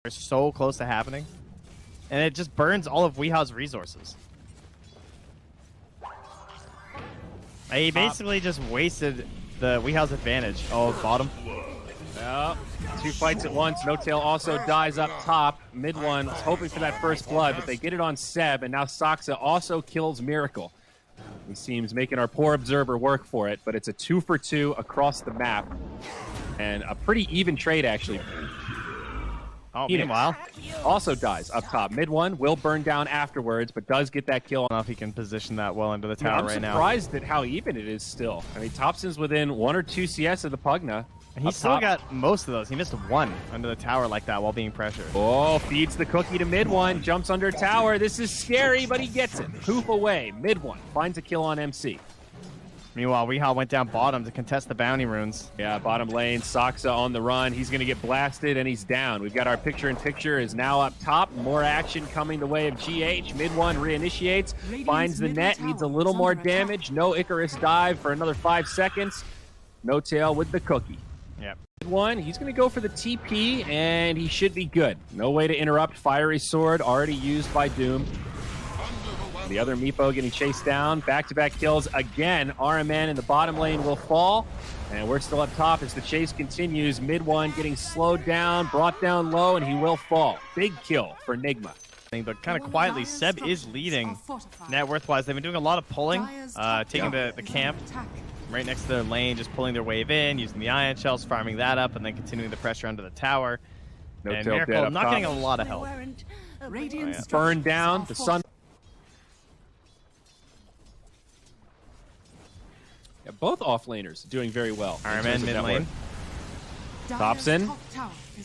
They're so close to happening, and it just burns all of Weeha's resources. He basically just wasted the Weeha's advantage. Oh, bottom. Yeah, 2 fights at once. No Tail also dies up top. Mid one was hoping for that first blood, but they get it on Seb, and now Saksa also kills Miracle. He seems making our poor observer work for it, but it's a 2 for 2 across the map, and a pretty even trade, actually. Oh, meanwhile, also dies up top. Mid one will burn down afterwards, but does get that kill. I don't know if he can position that well into the tower right now. I'm surprised at how even it is still. I mean, Thompson's within 1 or 2 CS of the Pugna. And he still got most of those. He missed 1 under the tower like that while being pressured. Oh, feeds the cookie to mid one, jumps under tower. This is scary, but he gets it. Poof away. Mid one finds a kill on MC. Meanwhile, Weeha went down bottom to contest the bounty runes. Yeah, bottom lane, Saksa on the run. He's going to get blasted, and he's down. We've got our picture-in-picture is now up top. More action coming the way of GH. Mid one reinitiates, finds the net, needs a little more damage. No Icarus dive for another 5 seconds. No Tail with the cookie. Yep. Mid one, he's going to go for the TP, and he should be good. No way to interrupt. Fiery Sword already used by Doom. The other Meepo getting chased down. Back-to-back kills again. RMN in the bottom lane will fall. And we're still up top as the chase continues. Mid one getting slowed down, brought down low, and he will fall. Big kill for NIGMA. But kind of quietly, Seb is leading net worth-wise. They've been doing a lot of pulling, taking the camp right next to their lane, just pulling their wave in, using the ion shells, farming that up, and then continuing the pressure under the tower. No and Tail Miracle not getting a lot of help. Burned down. The sun. Yeah, both offlaners doing very well. RMN mid lane. Thompson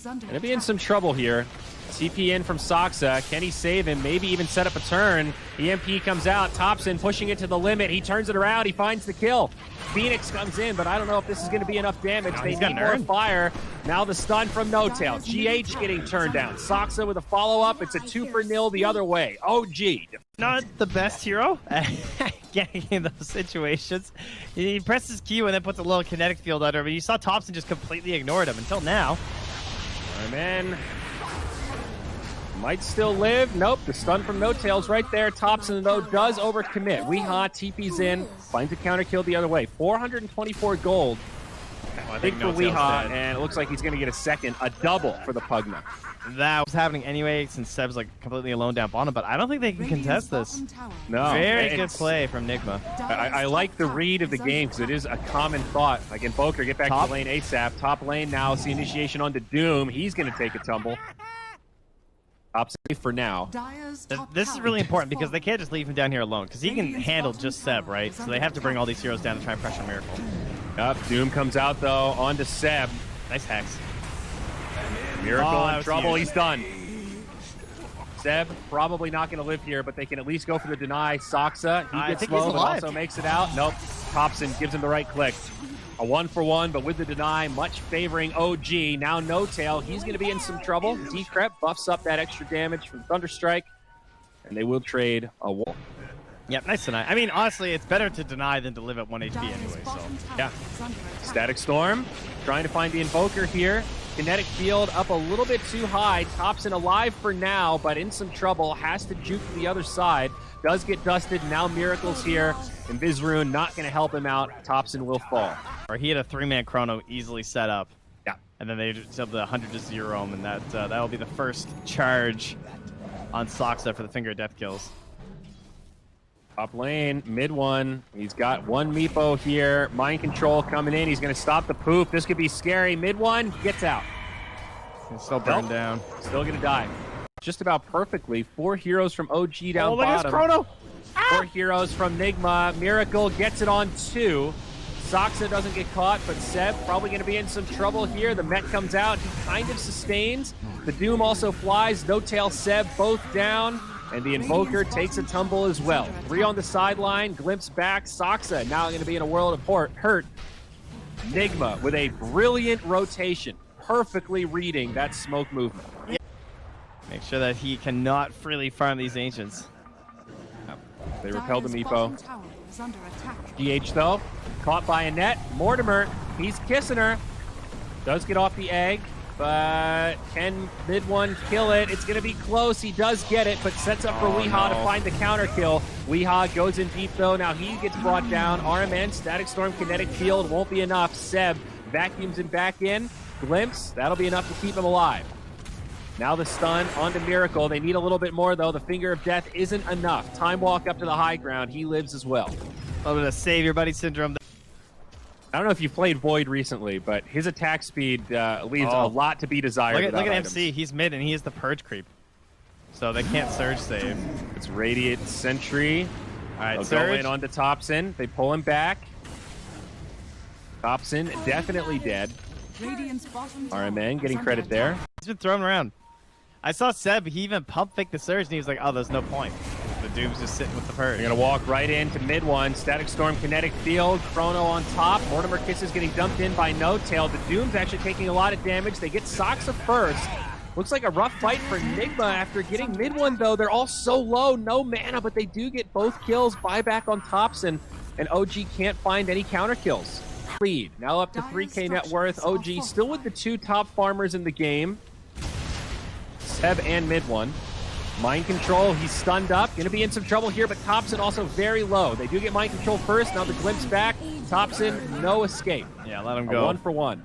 gonna be in some trouble here. CP in from Saksa. Can he save him? Maybe even set up a turn. EMP comes out. Thompson pushing it to the limit. He turns it around. He finds the kill. Phoenix comes in, but I don't know if this is going to be enough damage. They need more fire. Now the stun from No Tail. GH getting turned down. Saksa with a follow-up. It's a 2 for 0 the other way. OG. Not the best hero getting in those situations. He presses Q and then puts a little kinetic field under him. But you saw Thompson just completely ignored him until now. RMN might still live. Nope, the stun from No Tail's right there. Thompson, though, does overcommit. Weeha TP's in, finds a counter kill the other way. 424 gold. Big for Weeha, and it looks like he's going to get a second, a double for the Pugna. That was happening anyway since Seb's like completely alone down bottom, but I don't think they can contest this. No. Very good play from NIGMA. I like the read of the game because it is a common thought. Like in Boker, get back to the lane ASAP. Top lane now, see initiation onto Doom. He's going to take a tumble. Top safe for now. This is really important because they can't just leave him down here alone because he can handle just Seb, right? So they have to bring all these heroes down to try and pressure Miracle. Yep, Doom comes out though, onto Seb. Nice hex. Miracle in trouble, he's done. Seb probably not going to live here, but they can at least go for the deny. Saksa, he gets slow, but also makes it out. Nope, Thompson gives him the right click. A 1 for 1, but with the deny, much favoring OG. Now No Tail, he's going to be in some trouble. Decrep buffs up that extra damage from Thunderstrike, and they will trade a wall. Yep, nice deny. I mean, honestly, it's better to deny than to live at 1 HP anyway, so. Yeah. Static Storm, trying to find the Invoker here. Kinetic Field up a little bit too high. Thompson alive for now, but in some trouble. Has to juke to the other side. Does get dusted. Now Miracle's here. And Vizrune not going to help him out. Thompson will fall. Or he had a 3-man chrono easily set up. Yeah. And then they just have the 100 to 0 him, and that will be the first charge on Saksa for the Finger of Death kills. Top lane, mid one. He's got 1 Meepo here. Mind control coming in. He's going to stop the poof. This could be scary. Mid one gets out. He's still burned down. Still going to die. Just about perfectly. 4 heroes from OG down look at his chrono. 4 heroes from NIGMA. Miracle gets it on 2. Saksa doesn't get caught, but Seb probably going to be in some trouble here. The Met comes out. He kind of sustains. The Doom also flies. No Tail, Seb both down. And the Invoker takes a tumble as well. 3 on the sideline. Glimpse back. Saksa now going to be in a world of hurt. NIGMA with a brilliant rotation. Perfectly reading that smoke movement. Make sure that he cannot freely farm these Ancients. They repelled the Meepo. GH though, caught by a net. Mortimer, he's kissing her. Does get off the egg. but can Mid1 kill it? It's going to be close. He does get it, but sets up for Weehaw to find the counter kill. Weehaw goes in deep, though. Now he gets brought down. RMN, Static Storm, Kinetic Field won't be enough. Seb vacuums him back in. Glimpse, that'll be enough to keep him alive. Now the stun onto Miracle. They need a little bit more, though. The Finger of Death isn't enough. Time Walk up to the high ground. He lives as well. A little bit of save your buddy syndrome. I don't know if you've played Void recently, but his attack speed leaves a lot to be desired. Look at items. MC. He's mid, and he is the Purge creep. So they can't Surge save. It's Radiant Sentry. All right, They'll Surge. go in onto Thompson. They pull him back. Thompson definitely dead. RMN getting credit there. He's been thrown around. I saw Seb. He even pump faked the Surge, and he was like, oh, there's no point. The Doom's just sitting with the Purge. They're going to walk right into Mid1. Static Storm, Kinetic Field. Chrono on top. Mortimer Kisses getting dumped in by No Tail. The Doom's actually taking a lot of damage. They get Soxa first. Looks like a rough fight for NIGMA after getting Mid1, though. They're all so low. No mana, but they do get both kills. Buyback on Thompson, and OG can't find any counter kills. Lead. Now up to 3K net worth. OG still with the two top farmers in the game. Seb and Mid1. Mind Control, he's stunned up. Gonna be in some trouble here, but Thompson also very low. They do get Mind Control first. Now the Glimpse back. Thompson, no escape. Yeah, let him go. 1 for 1.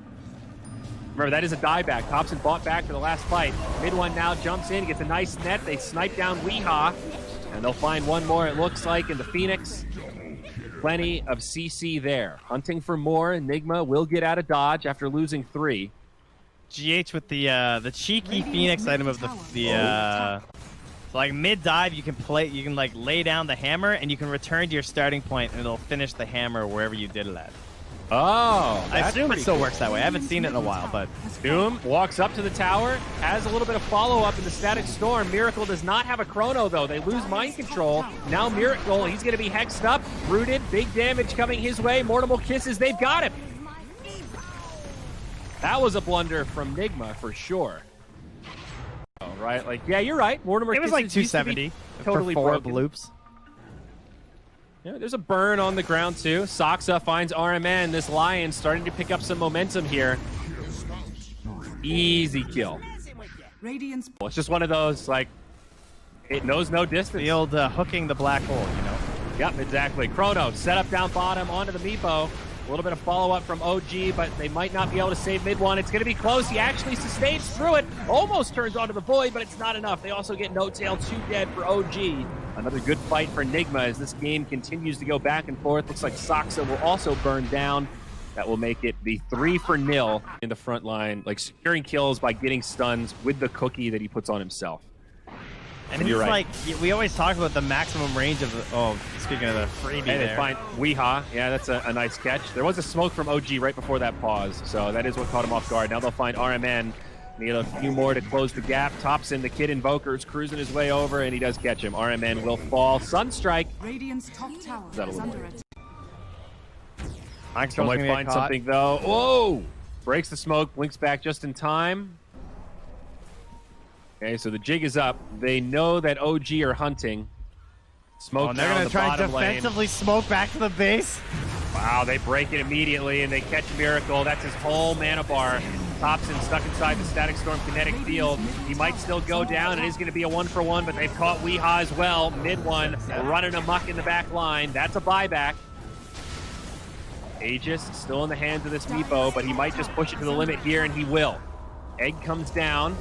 Remember, that is a dieback. Thompson fought back for the last fight. Mid1 now jumps in, gets a nice net. They snipe down Weehaw, and they'll find one more, it looks like, in the Phoenix. Plenty of CC there. Hunting for more. Enigma will get out of dodge after losing 3. GH with the cheeky Phoenix item of so like mid dive, you can like lay down the hammer and you can return to your starting point and it'll finish the hammer wherever you did it at. Oh, I assume it still works that way. I haven't seen it in a while, but Doom walks up to the tower, has a little bit of follow-up in the Static Storm. Miracle does not have a Chrono, though. They lose Mind Control. Now Miracle, he's going to be hexed up, rooted, big damage coming his way. Mortimer Kisses, they've got him. That was a blunder from NIGMA for sure. Oh, right, like, yeah, you're right. Mortimer it was Kisses like 270 totally for 4 broken. bloops. Yeah, there's a burn on the ground, too. Soxa finds RMN. This Lion starting to pick up some momentum here. Easy kill. Well, it's just one of those, like, it knows no distance. The old hooking the black hole, you know? Yep, exactly. Chrono set up down bottom onto the Meepo. A little bit of follow-up from OG, but they might not be able to save Mid1. It's going to be close. He actually sustains through it. Almost turns onto the Void, but it's not enough. They also get No Tail, 2 dead for OG. Another good fight for NIGMA as this game continues to go back and forth. Looks like Soxa will also burn down. That will make it the 3-0 in the front line, like securing kills by getting stuns with the cookie that he puts on himself. And it's like, we always talk about the maximum range of the, oh, speaking of the freebie And there. they find Weehaw. Yeah, that's a nice catch. There was a smoke from OG right before that pause, so that is what caught him off guard. Now they'll find RMN. Need a few more to close the gap. Thompson, the Kid Invoker, is cruising his way over, and he does catch him. RMN will fall. Sunstrike. Radiant's top tower is under attack. Might find something, though. Whoa! Breaks the smoke, blinks back just in time. Okay, so the jig is up. They know that OG are hunting. Smoke and they're down going the to try and bottom lane. defensively smoke back to the base. Wow, they break it immediately, and they catch Miracle. That's his whole mana bar. Thompson stuck inside the Static Storm Kinetic Field. He might still go down. It is going to be a 1-for-1, but they've caught Weehaw as well. Mid1 running amok in the back line. That's a buyback. Aegis still in the hands of this Meepo, but he might just push it to the limit here, and he will. Egg comes down.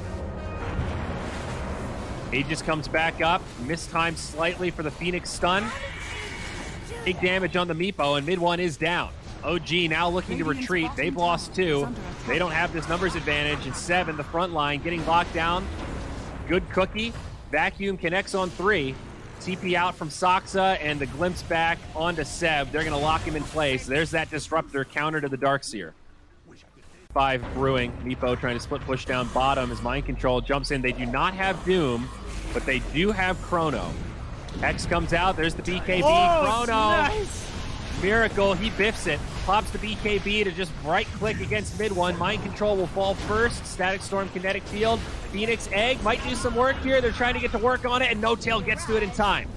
Aegis comes back up. Mistimed slightly for the Phoenix stun. Big damage on the Meepo, and Mid1 is down. OG now looking to retreat. They've lost 2. They don't have this numbers advantage. And 7, the front line, getting locked down. Good cookie. Vacuum connects on 3. TP out from Soxa, and the glimpse back onto Seb. They're going to lock him in place. There's that disruptor counter to the Darkseer. 5 brewing. Meepo trying to split push down bottom as Mind Control jumps in. They do not have Doom, but they do have Chrono. X comes out. There's the BKB. Oh, Chrono. nice. Miracle. He biffs it. Pops the BKB to just right-click against Mid1. Mind Control will fall first. Static Storm, Kinetic Field. Phoenix Egg might do some work here. They're trying to get to work on it, and No Tail gets to it in time.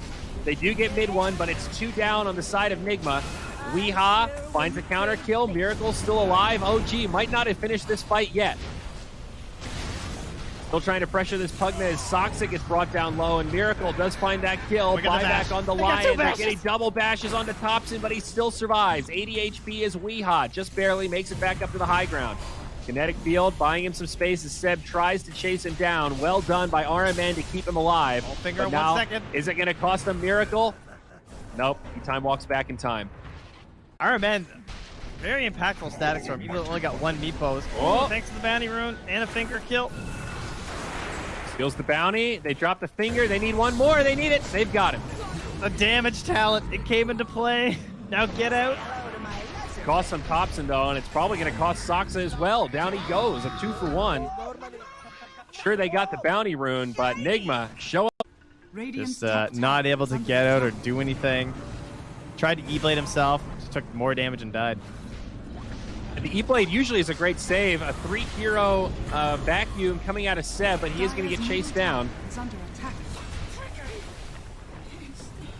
They do get Mid1, but it's 2 down on the side of NIGMA. Weehaw finds a counter kill. Miracle still alive. OG might not have finished this fight yet. Still trying to pressure this Pugna as Soxa gets brought down low, and Miracle does find that kill. Buyback on the Lion. They're getting double bashes onto Thompson, but he still survives. 80 HP is Weehaw. Just barely makes it back up to the high ground. Kinetic Field buying him some space as Seb tries to chase him down. Well done by RMN to keep him alive. Finger but in now, 1 second. Is it going to cost him Miracle? Nope. He time walks back in time. RMN, very impactful statics from him. He only got 1 meatballs. Oh. Thanks to the bounty rune and a finger kill. Steals the bounty. They drop the finger. They need one more. They need it. They've got him. The damage talent, it came into play. Now get out. Cost some Thompson though, and it's probably going to cost Soxa as well. Down he goes, a 2-for-1. Sure, they got the bounty rune, but NIGMA show up. Just not able to get out or do anything. Tried to E-blade himself, just took more damage and died. The E-blade usually is a great save. A 3-hero vacuum coming out of Seb, but he is going to get chased down.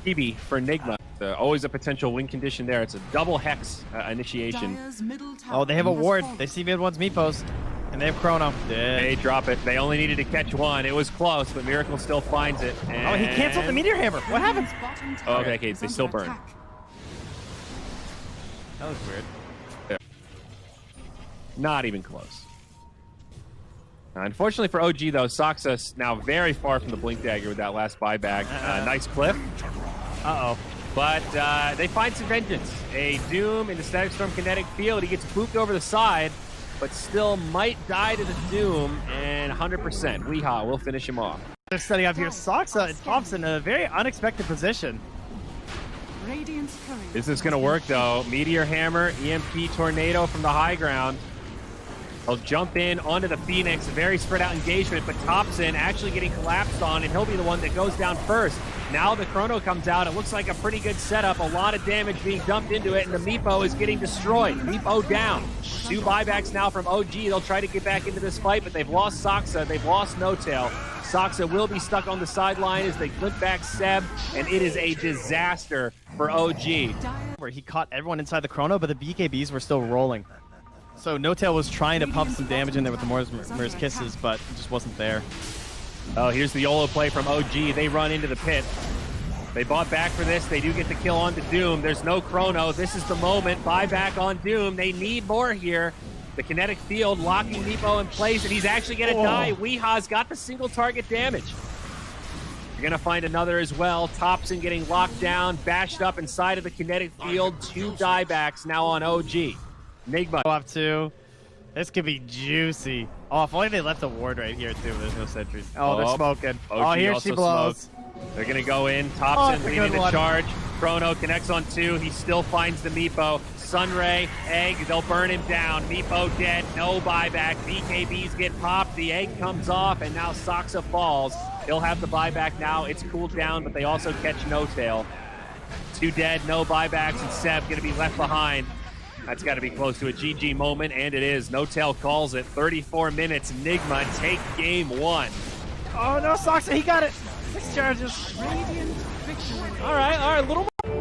TB for NIGMA. Always a potential win condition there. It's a double hex initiation. Oh, they have a ward. They see mid one's meatballs, and they have Chrono. They drop it. They only needed to catch one. It was close, but Miracle still finds it. And... Oh, he canceled the meteor hammer. What happened? Oh, okay, they still burn. That was weird. Yeah. Not even close. Unfortunately for OG, though, Soxa's now very far from the Blink Dagger with that last buyback. Nice cliff. Uh-oh. But they find some vengeance. A Doom in the Static Storm Kinetic Field. He gets booped over the side, but still might die to the Doom, and 100%. Weehaw will finish him off. They're setting up here. Soxa and Thompson in a very unexpected position. This is going to work, though. Meteor Hammer, EMP Tornado from the high ground. He'll jump in onto the Phoenix. A very spread out engagement, but Thompson actually getting collapsed on, and he'll be the one that goes down first. Now the Chrono comes out. It looks like a pretty good setup. A lot of damage being dumped into it, and the Meepo is getting destroyed. Meepo down. 2 buybacks now from OG. They'll try to get back into this fight, but they've lost Soxa. They've lost No-Tail. Soxa will be stuck on the sideline as they clip back Seb, and it is a disaster for OG. Where he caught everyone inside the Chrono, but the BKBs were still rolling. So No-Tail was trying to pump some damage in there with the Mirror's Kisses, but it just wasn't there. Oh, here's the YOLO play from OG. They run into the pit. They bought back for this. They do get the kill onto Doom. There's no Chrono. This is the moment. Buyback on Doom. They need more here. The Kinetic Field locking Meepo in place, and he's actually going to die. Weehaw's got the single target damage. You're going to find another as well. Thompson getting locked down, bashed up inside of the Kinetic Field. 2 diebacks now on OG. NIGMA. Go up 2. This could be juicy. Oh, if only they left a ward right here, too. There's no sentries. Oh, they're smoking. OG here she blows. Smoked. They're going to go in. Thompson leading the charge. Chrono connects on 2. He still finds the Meepo. Sunray, Egg, they'll burn him down. Meepo dead, no buyback. BKBs get popped. The Egg comes off, and now Soxa falls. He'll have the buyback now. It's cooled down, but they also catch No-Tail. 2 dead, no buybacks, and Seb going to be left behind. That's got to be close to a GG moment, and it is. No-Tail calls it. 34 minutes. NIGMA take game 1. Oh, no, Soxa, he got it. 6 charges. All right, little